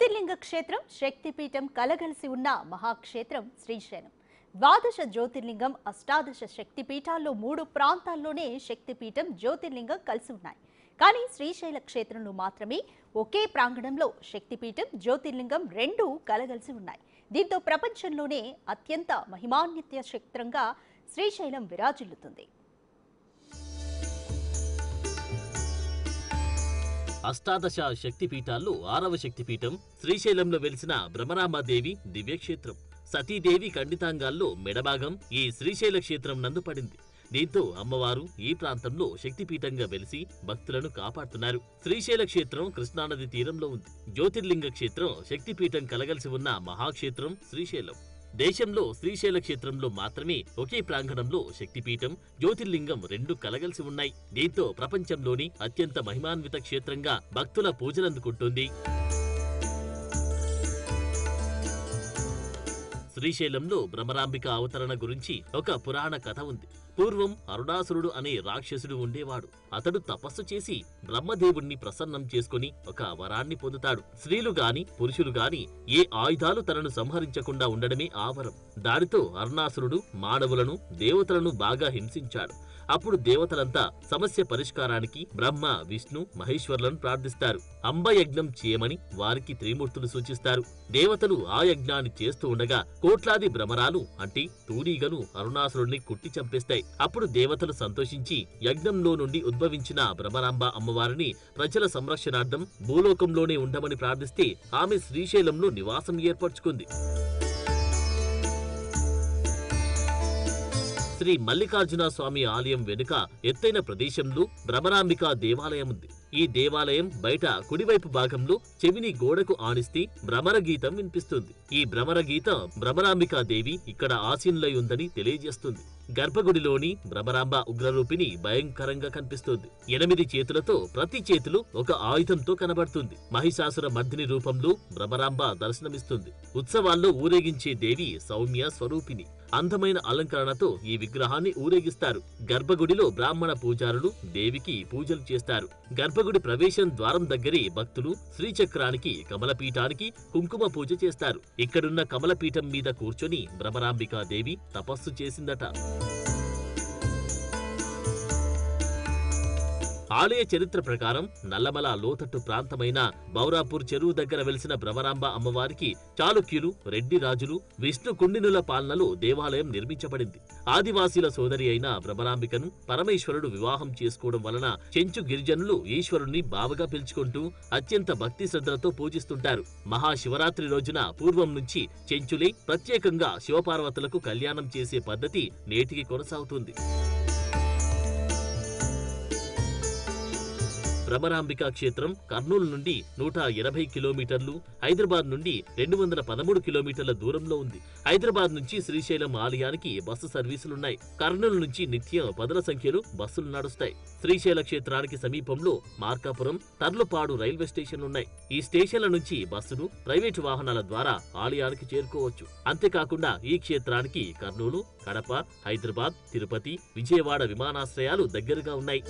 జ్యోతిర్లింగ క్షేత్రం శక్తిపీఠం కలగలిసి ఉన్న మహాక్షేత్రం శ్రీశైలం. ద్వాదశ జ్యోతిర్లింగం, అష్టాదశ శక్తిపీఠాల్లో 3 ప్రాంతాల్లోనే శక్తిపీఠం, జ్యోతిర్లింగం కలిసి ఉన్నాయి. కానీ శ్రీశైల క్షేత్రంలో మాత్రమే ఒకే ప్రాంగణంలో శక్తిపీఠం, జ్యోతిర్లింగం రెండూ కలగలిసి ఉన్నాయి. దీంతో ప్రపంచంలోనే అత్యంత మహిమాన్విత క్షేత్రంగా శ్రీశైలం విరాజిల్లుతుంది. అష్టాదశ శక్తిపీఠాల్లో 6వ శక్తిపీఠం శ్రీశైలంలో వెలిసిన భ్రమరాంబాదేవి దివ్యక్షేత్రం. సతీదేవి ఖండితాంగాల్లో మెడభాగం ఈ శ్రీశైల క్షేత్రం నందు పడింది. దీంతో అమ్మవారు ఈ ప్రాంతంలో శక్తిపీఠంగా వెలిసి భక్తులను కాపాడుతున్నారు. శ్రీశైల క్షేత్రం కృష్ణానది తీరంలో ఉంది. జ్యోతిర్లింగ క్షేత్రం, శక్తిపీఠం కలగలిసి ఉన్న మహాక్షేత్రం శ్రీశైలం. దేశంలో శ్రీశైల క్షేత్రంలో మాత్రమే ఒకే ప్రాంగణంలో శక్తిపీఠం, జ్యోతిర్లింగం రెండు కలగలిసి ఉన్నాయి. దీంతో ప్రపంచంలోని అత్యంత మహిమాన్విత క్షేత్రంగా భక్తుల పూజలందుకుంటుంది. శ్రీశైలంలో భ్రమరాంబిక అవతరణ గురించి ఒక పురాణ కథ ఉంది. పూర్వం అరుణాసురుడు అనే రాక్షసుడు ఉండేవాడు. అతడు తపస్సు చేసి బ్రహ్మదేవుణ్ణి ప్రసన్నం చేసుకుని ఒక వరాన్ని పొందుతాడు. స్త్రీలు గాని పురుషులు గాని ఏ ఆయుధాలు తనను సంహరించకుండా ఉండడమే ఆ వరం. దానితో అరుణాసురుడు మానవులను, దేవతలను బాగా హింసించాడు. అప్పుడు దేవతలంతా సమస్య పరిష్కారానికి బ్రహ్మ, విష్ణు, మహేశ్వరులను ప్రార్థిస్తారు. అంబయజ్ఞం చేయమని వారికి త్రిమూర్తులు సూచిస్తారు. దేవతలు ఆ యజ్ఞాన్ని చేస్తూ ఉండగా కోట్లాది భ్రమరాలు అంటే తూనీగలు అరుణాసురుడిని కుట్టి చంపేస్తాయి. అప్పుడు దేవతలు సంతోషించి యజ్ఞంలో నుండి ఉద్భవించిన భ్రమరాంబ అమ్మవారిని ప్రజల సంరక్షణార్థం భూలోకంలోనే ఉండమని ప్రార్థిస్తే ఆమె శ్రీశైలంలో నివాసం ఏర్పరచుకుంది. శ్రీ మల్లికార్జున స్వామి ఆలయం వెనుక ఎత్తైన ప్రదేశంలో భ్రమరాంబిక దేవాలయం ఉంది. ఈ దేవాలయం బయట కుడివైపు భాగంలో చెవిని గోడకు ఆనిస్తే భ్రమర గీతం వినిపిస్తుంది. ఈ భ్రమర గీతం భ్రమరాంబికా దేవి ఇక్కడ ఆసీనులై ఉందని తెలియజేస్తుంది. గర్భగుడిలోని భ్రమరాంబ ఉగ్రరూపిణి భయంకరంగా కనిపిస్తుంది. 8 చేతులతో, ప్రతి చేతులు ఒక ఆయుధంతో కనబడుతుంది. మహిషాసుర మర్దిని రూపంలో భ్రమరాంబ దర్శనమిస్తుంది. ఉత్సవాల్లో ఊరేగించే దేవి సౌమ్య స్వరూపిణి. అందమైన అలంకరణతో ఈ విగ్రహాన్ని ఊరేగిస్తారు. గర్భగుడిలో బ్రాహ్మణ పూజారులు దేవికి పూజలు చేస్తారు. గర్భగుడి ప్రవేశం ద్వారం దగ్గరే భక్తులు శ్రీచక్రానికి, కమలపీఠానికి కుంకుమ పూజ చేస్తారు. ఇక్కడున్న కమలపీఠం మీద కూర్చొని భ్రమరాంబికా దేవి తపస్సు చేసిందట. ఆలయ చరిత్ర ప్రకారం నల్లమల లోతట్టు ప్రాంతమైన బౌరాపూర్ చెరువు దగ్గర వెలిసిన భ్రమరాంబ అమ్మవారికి చాళుక్యులు, రెడ్డి రాజులు, విష్ణు కుండినుల పాలనలో దేవాలయం నిర్మించబడింది. ఆదివాసీల సోదరి అయిన భ్రమరాంబికను పరమేశ్వరుడు వివాహం చేసుకోవడం వలన చెంచు గిరిజనులు ఈశ్వరుణ్ణి బావగా పిలుచుకుంటూ అత్యంత భక్తి శ్రద్ధలతో పూజిస్తుంటారు. మహాశివరాత్రి రోజున పూర్వం నుంచి చెంచులే ప్రత్యేకంగా శివపార్వతులకు కళ్యాణం చేసే పద్ధతి నేటికి కొనసాగుతుంది. భ్రమరాంబికా క్షేత్రం కర్నూలు నుండి 180 కిలోమీటర్లు, హైదరాబాద్ నుండి 213 కిలోమీటర్ల దూరంలో ఉంది. హైదరాబాద్ నుంచి శ్రీశైలం ఆలయానికి బస్సు సర్వీసులున్నాయి. కర్నూలు నుంచి నిత్యం పదుల సంఖ్యలో బస్సులు నడుస్తాయి. శ్రీశైల క్షేత్రానికి సమీపంలో మార్కాపురం, తర్లుపాడు రైల్వే స్టేషన్లున్నాయి. ఈ స్టేషన్ల నుంచి బస్సులు, ప్రైవేటు వాహనాల ద్వారా ఆలయానికి చేరుకోవచ్చు. అంతేకాకుండా ఈ క్షేత్రానికి కర్నూలు, కడప, హైదరాబాద్, తిరుపతి, విజయవాడ విమానాశ్రయాలు దగ్గరగా ఉన్నాయి.